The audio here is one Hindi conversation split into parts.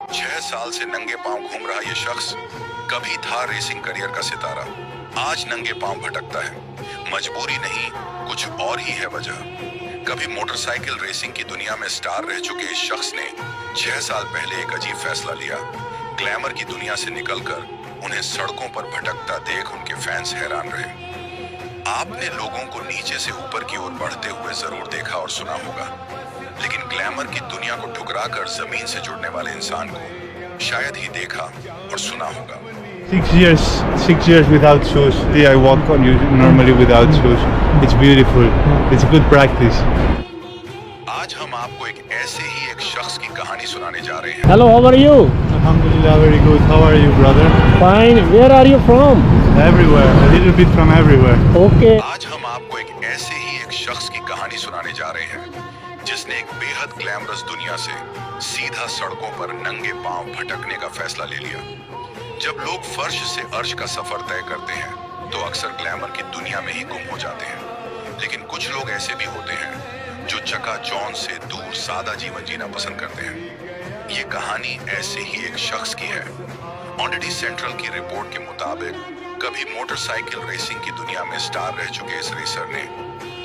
6 साल से नंगे पांव घूम रहा ये शख्स कभी था रेसिंग करियर का सितारा, आज नंगे पांव भटकता है। मजबूरी नहीं, कुछ और ही है वजह। कभी मोटरसाइकिल रेसिंग की दुनिया में स्टार रह चुके इस शख्स ने 6 साल पहले एक अजीब फैसला लिया। ग्लैमर की दुनिया से निकलकर उन्हें सड़कों पर भटकता देख उनके फैंस हैरान रहे। आपने लोगों को नीचे से ऊपर की ओर बढ़ते हुए जरूर देखा और सुना होगा, लेकिन ग्लैमर की दुनिया को ठुकराकर जमीन से जुड़ने वाले इंसान को शायद ही देखा और सुना होगा। 6 years without shoes. I walk on normally without shoes. It's beautiful. It's a good practice. आज हम आपको एक ऐसे ही एक शख्स की कहानी सुनाने जा रहे हैं। Hello, how are you? Alhamdulillah, very good. How are you, brother? Fine. Where are you from? Everywhere. A little bit from everywhere. Okay. आज हम आपको एक ऐसे ही एक शख्स की कहानी सुनाने जा रहे हैं जिसने एक बेहद ग्लैमरस दुनिया से सीधा सड़कों पर नंगे पांव भटकने का फैसला ले लिया। जब लोग फर्श से अर्श का सफर तय करते हैं तो अक्सर ग्लैमर की दुनिया में ही गुम हो जाते हैं, लेकिन कुछ लोग ऐसे भी होते हैं जो चकाचौंध से दूर सादा जीवन जीना पसंद करते हैं। ये कहानी ऐसे ही एक शख्स की है। ऑडिटी सेंट्रल की रिपोर्ट के मुताबिक कभी मोटरसाइकिल रेसिंग की दुनिया में स्टार रह चुके इस रेसर ने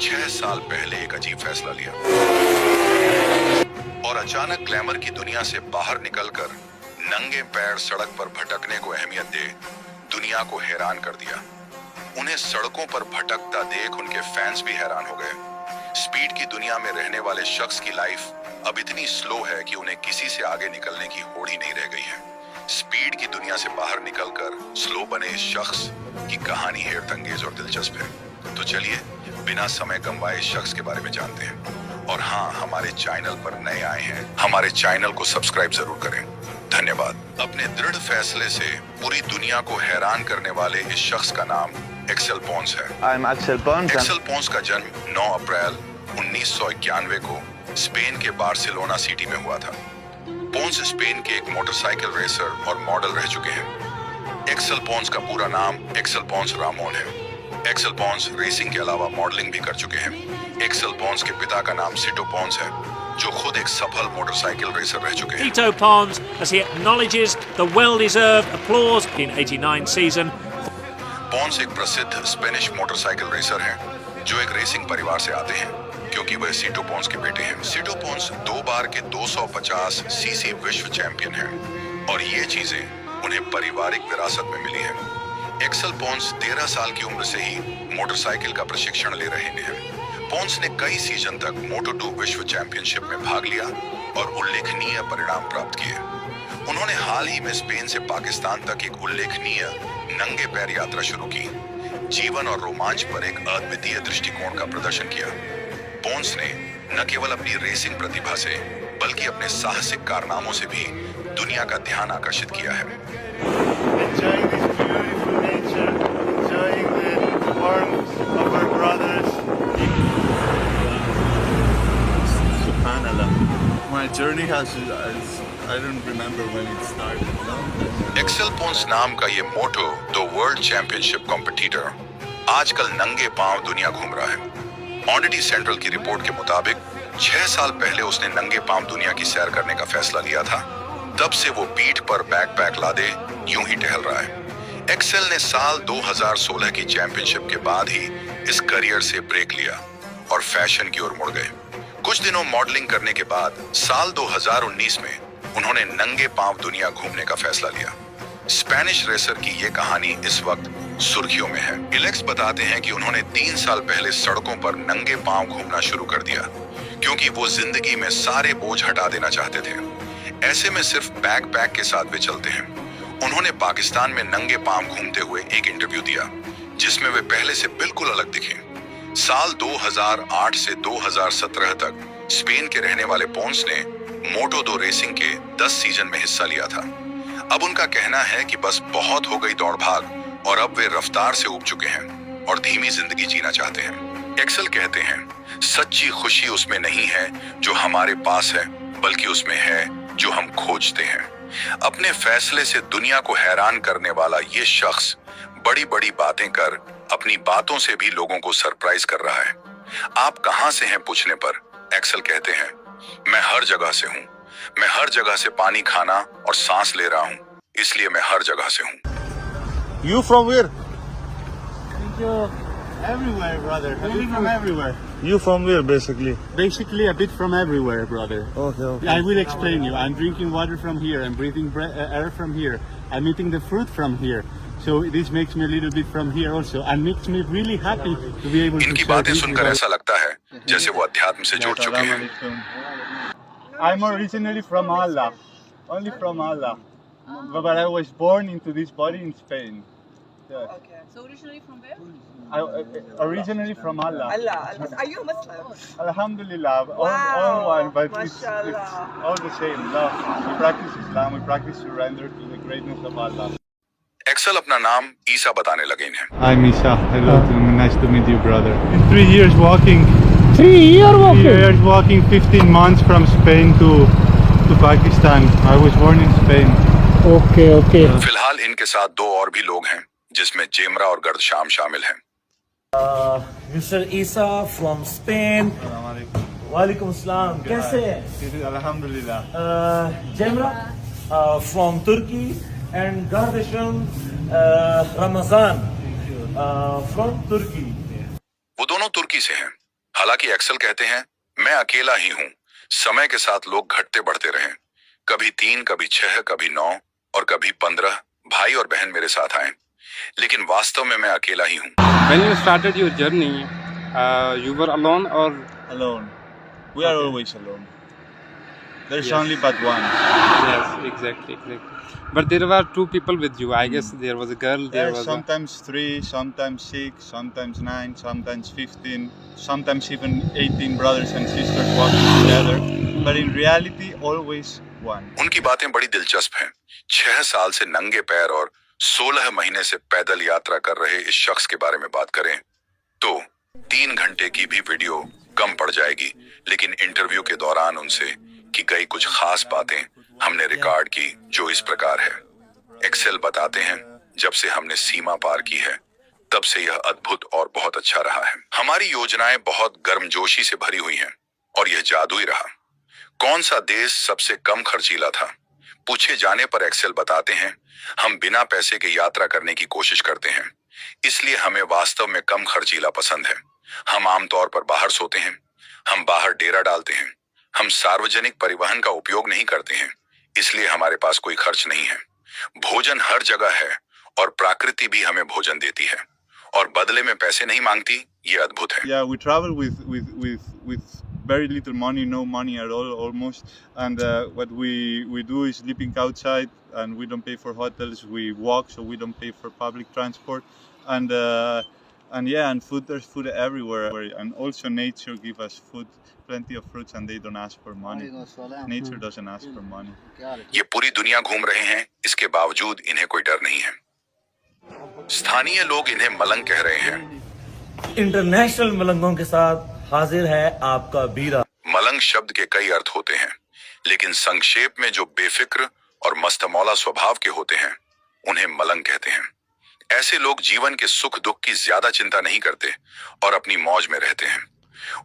6 साल पहले एक अजीब फैसला लिया और अचानक ग्लैमर की दुनिया से बाहर निकलकर नंगे पैर सड़क पर भटकने को अहमियत दे दुनिया को हैरान कर दिया। उन्हें सड़कों पर भटकता देख उनके फैंस भी हैरान हो गए। स्पीड की दुनिया में रहने वाले शख्स की लाइफ अब इतनी स्लो है कि उन्हें किसी से आगे निकलने की होड़ ही नहीं रह गई है। स्पीड की दुनिया से बाहर निकलकर स्लो बने इस शख्स की कहानी हैरत अंगेज और दिलचस्प है। तो चलिए बिना समय गंवाए इस शख्स के बारे में जानते हैं। और हाँ, हमारे चैनल पर नए आए हैं, हमारे चैनल को सब्सक्राइब जरूर करें। धन्यवाद। अपने दृढ़ फैसले से पूरी दुनिया को हैरान करने वाले इस शख्स का नाम एक्सेल पोंस है। I'm Axel Pons. Excel Ponce का जन्म 9 अप्रैल 1991 को स्पेन के बार्सिलोना सिटी में हुआ था। पोंस स्पेन के एक मोटरसाइकिल रेसर और मॉडल रह चुके हैं। एक्सेल पोंस का पूरा नाम एक्सेल पोंस रामोन है। एक्सेल पोंस रेसिंग के अलावा मॉडलिंग भी कर चुके हैं। एक्सेल पोंस के पिता का नाम सिटो पोंस है, जो खुद एक सफल मोटरसाइकिल रेसर रह चुके हैं। Tito Pons, as he acknowledges the well-deserved applause in '89 season. Ponce एक प्रसिद्ध स्पेनिश मोटरसाइकिल रेसर हैं, जो एक रेसिंग परिवार से आते हैं, क्योंकि वह सीटो पोंस के बेटे हैं। सीटो पोंस 2 बार के 250 सीसी विश्व चैंपियन हैं और ये चीजें उन्हें पारिवारिक विरासत में मिली है। एक्सेल पोंस 13 साल की उम्र से ही मोटरसाइकिल का प्रशिक्षण ले रहे हैं। पोंस ने कई सीजन तक मोटो2 विश्व चैंपियनशिप में भाग लिया और उल्लेखनीय परिणाम प्राप्त किए। उन्होंने हाल ही में स्पेन से पाकिस्तान तक एक उल्लेखनीय नंगे पैर यात्रा शुरू की, जीवन और रोमांच पर एक अद्वितीय दृष्टिकोण का प्रदर्शन किया। पोंस ने न केवल अपनी रेसिंग प्रतिभा से बल्कि अपने साहसिक कारनामों से भी दुनिया का ध्यान आकर्षित किया है। Enjoying this beautiful nature, enjoying the warmth of our brothers. Subhanallah. My journey I don't remember when it started. No? Axel Pons नाम का ये Moto the world championship competitor आजकल नंगे पांव दुनिया घूम रहा है। ऑडिटी सेंट्रल की रिपोर्ट के मुताबिक 6 साल पहले उसने नंगे पांव दुनिया की सैर करने का फैसला लिया था। तब से वो पीठ पर बैकपैक लादे यूं ही टहल रहा है। एक्सेल ने साल 2016 की चैंपियनशिप के बाद ही इस करियर से ब्रेक लिया और फैशन की ओर मुड़ गए। कुछ दिनों मॉडलिंग करने के बाद साल 2019 में उन्होंने नंगे पांव दुनिया घूमने का फैसला लिया। स्पेनिश रेसर की ये कहानी इस वक्त सुर्खियों में है। इलेक्स बताते हैं कि उन्होंने 3 साल पहले सड़कों पर नंगे पांव घूमना शुरू कर दिया, क्योंकि वो जिंदगी में सारे बोझ हटा देना चाहते थे। ऐसे में सिर्फ बैकपैक के साथ वे चलते हैं। उन्होंने पाकिस्तान में नंगे पांव घूमते हुए एक इंटरव्यू दिया, जिसमें वे पहले से बिल्कुल अलग दिखे। साल 2008 से 2017 तक स्पेन के रहने वाले पोंस ने मोटो2 रेसिंग के 10 सीजन में हिस्सा लिया था। अब उनका कहना है कि बस बहुत हो गई दौड़ भाग और अब वे रफ्तार से ऊब चुके हैं और धीमी जिंदगी जीना चाहते हैं। एक्सेल कहते हैं, सच्ची खुशी उसमें नहीं है जो हमारे पास है, बल्कि उसमें है जो हम खोजते हैं। अपने फैसले से दुनिया को हैरान करने वाला ये शख्स बड़ी बड़ी बातें कर अपनी बातों से भी लोगों को सरप्राइज कर रहा है। आप कहां से हैं पूछने पर एक्सेल कहते हैं, मैं हर जगह से हूं। मैं हर जगह से पानी खाना और सांस ले रहा हूँ, इसलिए मैं हर जगह से हूँ। You from where? Everywhere, brother. A bit from everywhere. You from where, basically? Basically, a bit from everywhere, brother. Okay. I will explain you. I'm drinking water from here. I'm breathing air from here. I'm eating the fruit from here. So this makes me a little bit from here also, and makes me really happy to be able to इनकी share बातें this सुनकर with ऐसा लगता है जैसे वो अध्यात्म से जुड़ चुके हैं। I'm originally from Allah, only from Allah, but I was born into this body in Spain. Yeah. Okay. So originally from where? Originally from Allah. Allah. Are you a Muslim? Alhamdulillah, all Wow. one, but it's Mashallah. all the same. Love. We practice Islam. We practice surrender to the greatness of Allah. Axel अपना नाम ईसा बताने लगे इन्हें। I'm Isha. Hello, nice to meet you, brother. In 3 years walking, 3 years walking. 3 years walking, 15 months from Spain to Pakistan. I was born in Spain. Okay. फिलहाल इनके साथ 2 और भी लोग हैं, जिसमें जेमरा और गर्दशाम शामिल हैं। Mr. Isa from Spain. Walaikum Assalam. कैसे हैं? Alhamdulillah. Jemra from Turkey and Gardesham Ramazan from Turkey. वो दोनों तुर्की से हैं। हालांकि एक्सेल कहते हैं, मैं अकेला ही हूँ। समय के साथ लोग घटते बढ़ते रहे, कभी 3, कभी 6, कभी 9 और कभी 15 भाई और बहन मेरे साथ आए, लेकिन वास्तव में मैं अकेला ही हूँ। When you started your journey, you were alone or? Alone. We are always alone. There's Yes. only but one. Yes, exactly. But there were 2 people with you. I guess there was a girl. There There's was sometimes 3, sometimes 6, sometimes 9, sometimes 15, sometimes even 18 brothers and sisters walking together. But in reality, always one. उनकी बातें बड़ी दिलचस्प हैं। 6 साल से नंगे पैर और 16 महीने से पैदल यात्रा कर रहे इस शख्स के बारे में बात करें तो 3 घंटे की भी वीडियो कम पड़ जाएगी, लेकिन इंटरव्यू के दौरान उनसे की गई कुछ खास बातें हमने रिकॉर्ड की, जो इस प्रकार है। एक्सेल बताते हैं, जब से हमने सीमा पार की है, तब से यह अद्भुत और बहुत अच्छा रहा है। हमारी योजनाएं बहुत गर्मजोशी से भरी हुई हैं और यह जादुई रहा। कौन सा देश सबसे कम खर्चीला था? पूछे जाने पर एक्सेल बताते हैं, हम बिना पैसे के यात्रा करने की कोशिश करते हैं, इसलिए हमें वास्तव में कम खर्चीला पसंद है। हम आमतौर पर बाहर सोते हैं, हम बाहर डेरा डालते हैं, हम सार्वजनिक परिवहन का उपयोग नहीं करते हैं, इसलिए हमारे पास कोई खर्च नहीं है। भोजन हर जगह है और प्रकृति भी हमें भोजन देती है और बदले में पैसे नहीं मांगती। ये अद्भुत है। Yeah, we travel with very little money, no money at all, almost. And what we do is sleeping outside, and we don't pay for hotels. We walk, so we don't pay for public transport. And yeah, and food. There's food everywhere, and also nature gives us food, plenty of fruits, and they don't ask for money. Nature doesn't ask for money. ये पूरी दुनिया घूम रहे हैं, इसके बावजूद इन्हें कोई डर नहीं है। स्थानीय लोग इन्हें मलंग कह रहे हैं। इंटरनेशनल मलंगों के साथ हाजिर है आपका बीरा। मलंग शब्द के कई अर्थ होते हैं, लेकिन संक्षेप में जो बेफिक्र और मस्तमौला स्वभाव के होते हैं, उन्हें मलंग कहते हैं। ऐसे लोग जीवन के सुख दुख की ज्यादा चिंता नहीं करते और अपनी मौज में रहते हैं।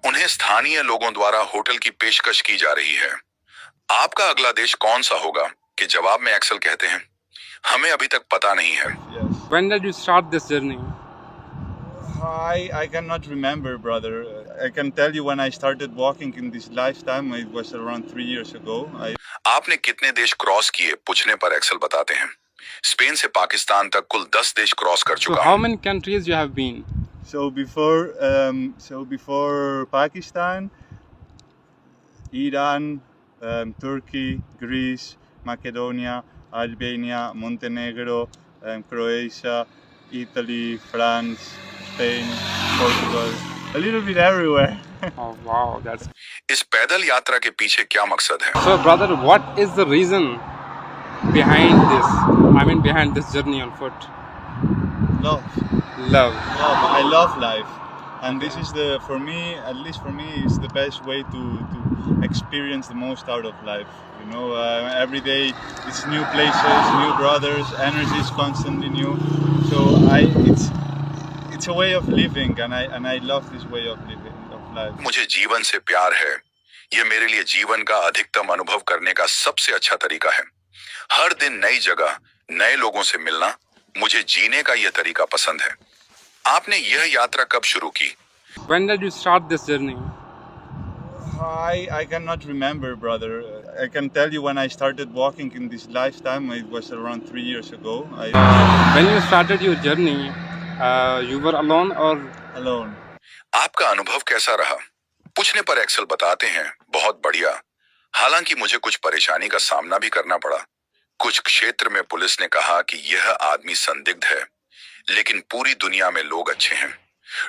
उन्हें स्थानीय लोगों द्वारा होटल की पेशकश की जा रही है। आपका अगला देश कौन सा होगा? के जवाब में एक्सेल कहते हैं, हमें अभी तक पता नहीं है। Yes. When did you start this journey? I cannot remember, brother. I can tell you when I started walking in this lifetime. It was around 3 years ago. आपने कितने देश क्रॉस किए पूछने पर एक्सेल बताते हैं, स्पेन से पाकिस्तान तक कुल 10 देश क्रॉस कर So चुका how हूं। many countries you have been? So before Pakistan, Iran, Turkey, Greece, Macedonia, Albania, Montenegro, Croatia, Italy, France, Spain, Portugal, a little bit everywhere. Oh wow, that's इस पैदल यात्रा के पीछे क्या मकसद है? so. Brother, what is the reason behind this? I mean, behind this journey on foot? Love. Love. I love life, and this is for me, at least for me, is the best way to experience the most out of life. You know, every day it's new places, new brothers, energy is constantly new. So it's a way of living, and I love this way of living of life. मुझे जीवन से प्यार है, ये मेरे लिए जीवन का अधिकतम अनुभव करने का सबसे अच्छा तरीका है। हर दिन नई जगह, नए लोगों से मिलना मुझे जीने का यह तरीका पसंद है। आपने यह यात्रा कब शुरू की? When did you start this journey? I cannot remember, brother. I can tell you when I started walking in this lifetime, it was around 3 years ago. When you started your journey, you were alone or Alone. आपका अनुभव कैसा रहा? पूछने पर एक्सेल बताते हैं, बहुत बढ़िया। हालांकि मुझे कुछ परेशानी का सामना भी करना पड़ा। कुछ क्षेत्र में पुलिस ने कहा कि यह आदमी संदिग्ध है, लेकिन पूरी दुनिया में लोग अच्छे हैं।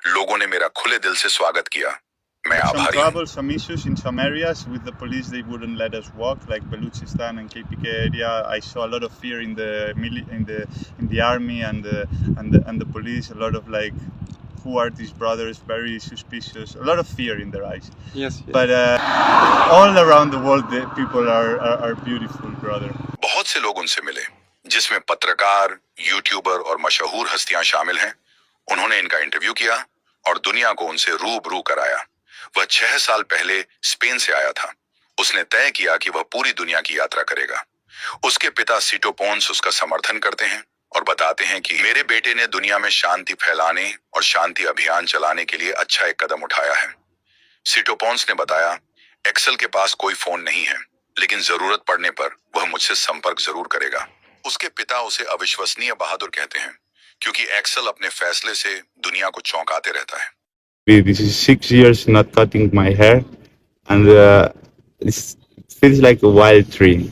लोगों ने मेरा खुले दिल से स्वागत किया। मैं Some आभारी हूं। trouble, some issues in some areas with the police. They wouldn't let us walk, like Baluchistan and KPK area. I saw a lot of fear in the army and the police. A lot of like, who are these brothers? Very suspicious. A lot of fear in their eyes. yes? But all around the world, the people are beautiful, brother. बहुत से लोग उनसे मिले, जिसमें पत्रकार, यूट्यूबर और मशहूर हस्तियां शामिल हैं। उन्होंने इनका इंटरव्यू किया और दुनिया को उनसे रूबरू कराया। वह 6 साल पहले स्पेन से आया था। उसने तय किया कि वह पूरी दुनिया की यात्रा करेगा। उसके पिता सीटो पोंस उसका समर्थन करते हैं और बताते हैं कि मेरे बेटे ने दुनिया में शांति फैलाने और शांति अभियान चलाने के लिए अच्छा एक कदम उठाया है। सीटो पोंस ने बताया, एक्सेल के पास कोई फोन नहीं है, लेकिन जरूरत पड़ने पर वह मुझसे संपर्क जरूर करेगा। उसके पिता उसे अविश्वसनीय बहादुर कहते हैं, क्योंकि एक्सेल अपने फैसले से दुनिया को चौंकाते रहता है। This is 6 years not cutting my hair, and it feels like a wild tree.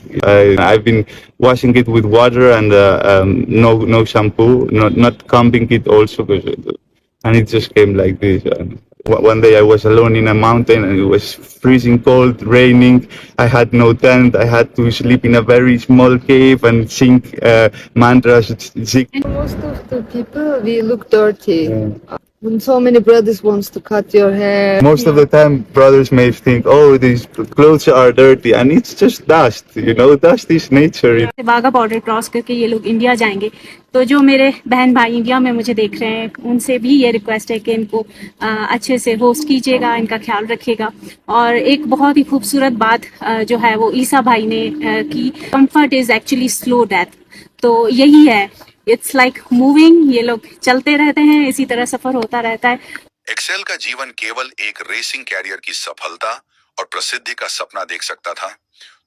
I've been washing it with water and no shampoo, not combing it also, and it just came like this. One day I was alone in a mountain and it was freezing cold, raining. I had no tent. I had to sleep in a very small cave and sing mantras. Most of the people, we look dirty. And so many brothers wants to cut your hair. Most of the time, brothers may think, oh, these clothes are dirty, and it's just dust. You know, dust is nature. Wagah border cross करके ये लोग इंडिया जाएंगे, तो जो मेरे बहन भाई इंडिया में मुझे देख रहे हैं, उनसे भी ये रिक्वेस्ट है कि इनको अच्छे से होस्ट कीजिएगा, इनका ख्याल रखिएगा। और एक बहुत ही खूबसूरत बात जो है वो ईसा भाई ने की, comfort is actually slow death. तो यही है, इट्स लाइक मूविंग, ये लोग चलते रहते हैं, इसी तरह सफर होता रहता है। एक्सेल का जीवन केवल एक रेसिंग कैरियर की सफलता और प्रसिद्धि का सपना देख सकता था,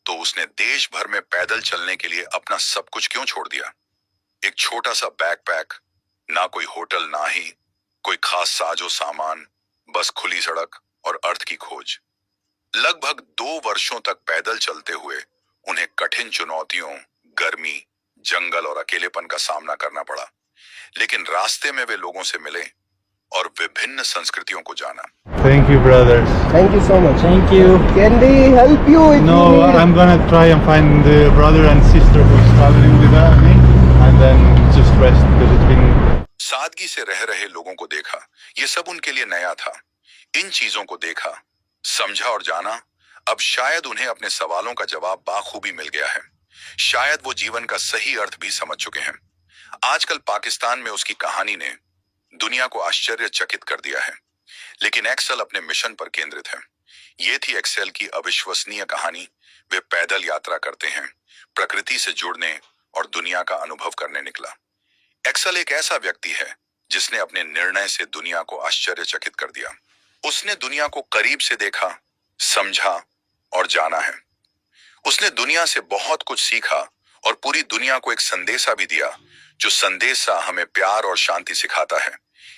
तो उसने देश भर में पैदल चलने के लिए अपना सब कुछ क्यों छोड़ दिया? एक छोटा सा बैकपैक, ना कोई होटल, ना ही कोई खास साजो सामान, बस खुली सड़क और अर्थ की खोज। लगभग 2 वर्षों तक पैदल चलते हुए उन्हें कठिन चुनौतियों, गर्मी, जंगल और अकेलेपन का सामना करना पड़ा, लेकिन रास्ते में वे लोगों से मिले और विभिन्न संस्कृतियों को जाना। Thank you, brothers. Thank you so much. Thank you. Can they help you? No, I'm gonna try and find the brother and sister who's traveling with me, and then just rest because it's been. सादगी से रह रहे लोगों को देखा, ये सब उनके लिए नया था। इन चीजों को देखा, समझा और जाना, अब शायद उन्हें अपने सवालों का जवाब बाखूबी मिल गया है। शायद वो जीवन का सही अर्थ भी समझ चुके हैं। आजकल पाकिस्तान में उसकी कहानी ने दुनिया को आश्चर्यचकित कर दिया है, लेकिन एक्सेल अपने मिशन पर केंद्रित है। ये थी एक्सेल की अविश्वसनीय कहानी। वे पैदल यात्रा करते हैं, प्रकृति से जुड़ने और दुनिया का अनुभव करने निकला। एक्सेल एक ऐसा व्यक्ति है जिसने अपने निर्णय से दुनिया को आश्चर्यचकित कर दिया। उसने दुनिया को करीब से देखा, समझा और जाना है। उसने दुनिया से बहुत कुछ सीखा और पूरी दुनिया को एक संदेशा भी दिया, जो संदेशा हमें प्यार और शांति सिखाता है।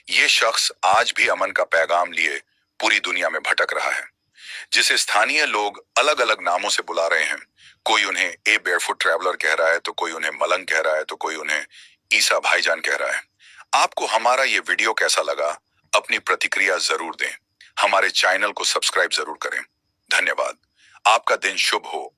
ये शख्स आज भी अमन का पैगाम लिए पूरी दुनिया में भटक रहा है, जिसे स्थानीय लोग अलग अलग नामों से बुला रहे हैं। कोई उन्हें ए बेयरफुट ट्रैवलर कह रहा है, तो कोई उन्हें मलंग कह रहा है, तो कोई उन्हें ईसा भाईजान कह रहा है। आपको हमारा ये वीडियो कैसा लगा? अपनी प्रतिक्रिया जरूर दें। हमारे चैनल को सब्सक्राइब जरूर करें। धन्यवाद। आपका दिन शुभ हो।